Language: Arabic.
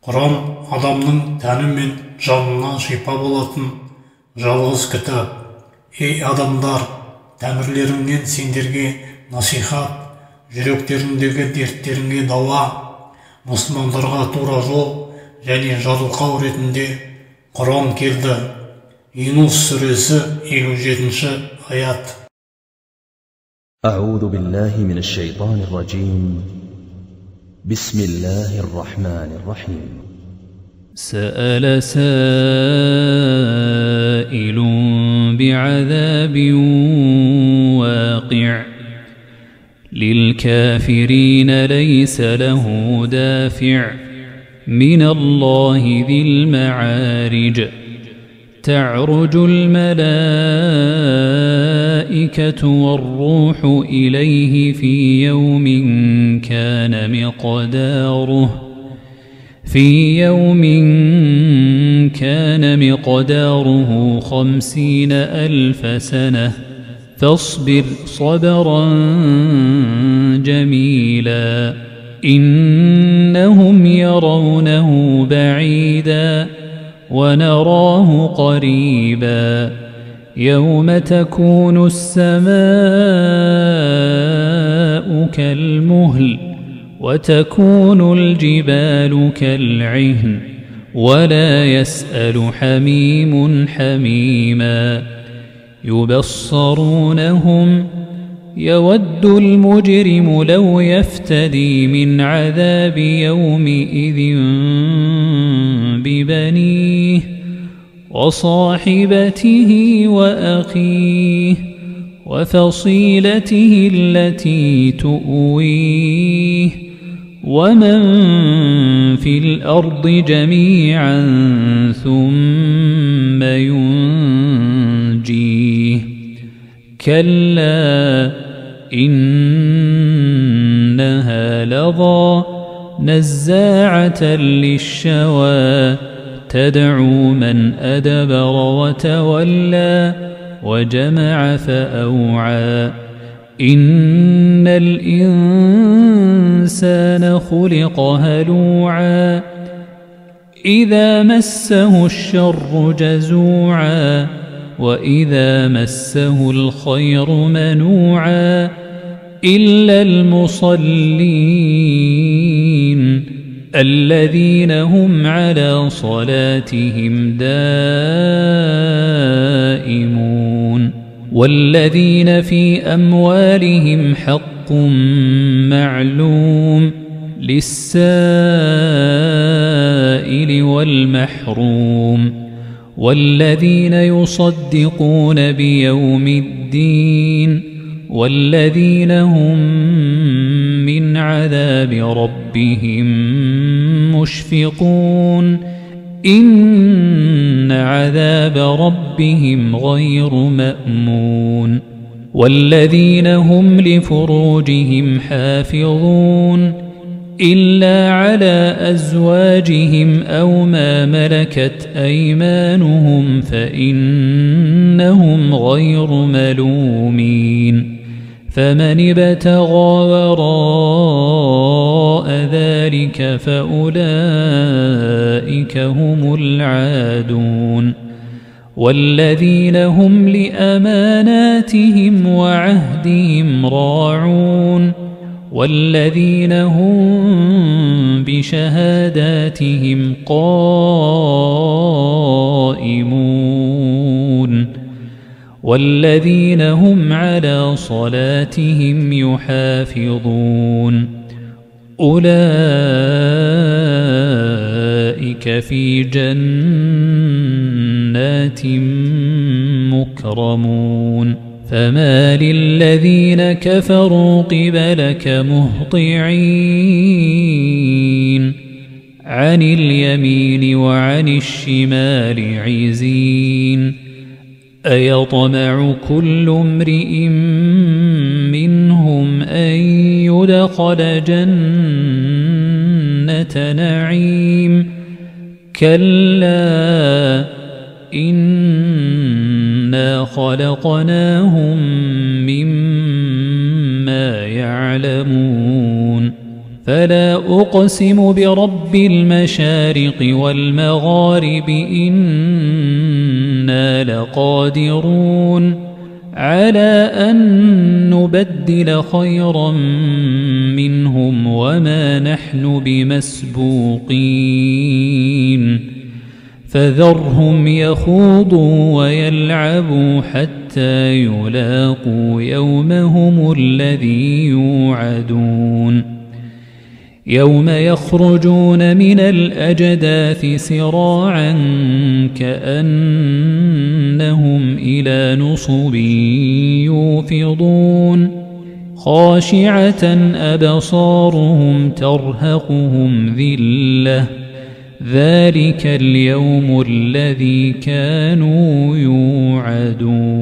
Құран адамның тәні мен жанына шипа болатын жалғыз кітап. Ей адамдар, тәңірлеріңнен сендерге насихат, жүректеріңдегі дерттеріңе дауа, мұсылмандарға тура жол және жарылқау ретінде Құран келді. Юнус сүресі 57-ші аят. أعوذ بالله من الشيطان الرجيم. بسم الله الرحمن الرحيم. سأل سائل بعذاب واقع للكافرين ليس له دافع من الله ذي المعارج. تعرج الملائكة والروح إليه في يوم كان مقداره 50,000 سنة فاصبر صبرا جميلا إنهم يرونه بعيدا ونراه قريبا يوم تكون السماء كالمهل وتكون الجبال كالعهن ولا يسأل حميم حميما يبصرونهم يود المجرم لو يفتدي من عذاب يومئذ ببنيه وصاحبته وأخيه وفصيلته التي تؤويه ومن في الأرض جميعا ثم ينجيه كلا إنها لظى نزاعة للشوى تدعو من أدبر وتولى وجمع فأوعى إن الإنسان خلق هلوعا إذا مسه الشر جزوعا وإذا مسه الخير منوعا إلا المصلين الذين هم على صلاتهم دائمون والذين في أموالهم حق معلوم للسائل والمحروم والذين يصدقون بيوم الدين والذين هم من عذاب ربهم مشفقون إن عذاب ربهم غير مأمون والذين هم لفروجهم حافظون إلا على أزواجهم أو ما ملكت أيمانهم فإنهم غير ملومين فمن ابتغى وراء ذلك فأولئك هم العادون والذين هم لأماناتهم وعهدهم راعون والذين هم بشهاداتهم قائمون والذين هم على صلاتهم يحافظون أولئك في جنات مكرمون فما للذين كفروا قبلك مهطعين عن اليمين وعن الشمال عزين أيطمع كل امرئ منهم أن يدخل جنة نعيم كلا إنا خلقناهم مما يعلمون فلا أقسم برب المشارق والمغارب إنا لقادرون على أن نبدل خيرا منهم وما نحن بمسبوقين فذرهم يخوضوا ويلعبوا حتى يلاقوا يومهم الذي يوعدون يوم يخرجون من الأجداث سراعا كأنهم إلى نصب يوفضون خاشعة أبصارهم ترهقهم ذلة ذلك اليوم الذي كانوا يوعدون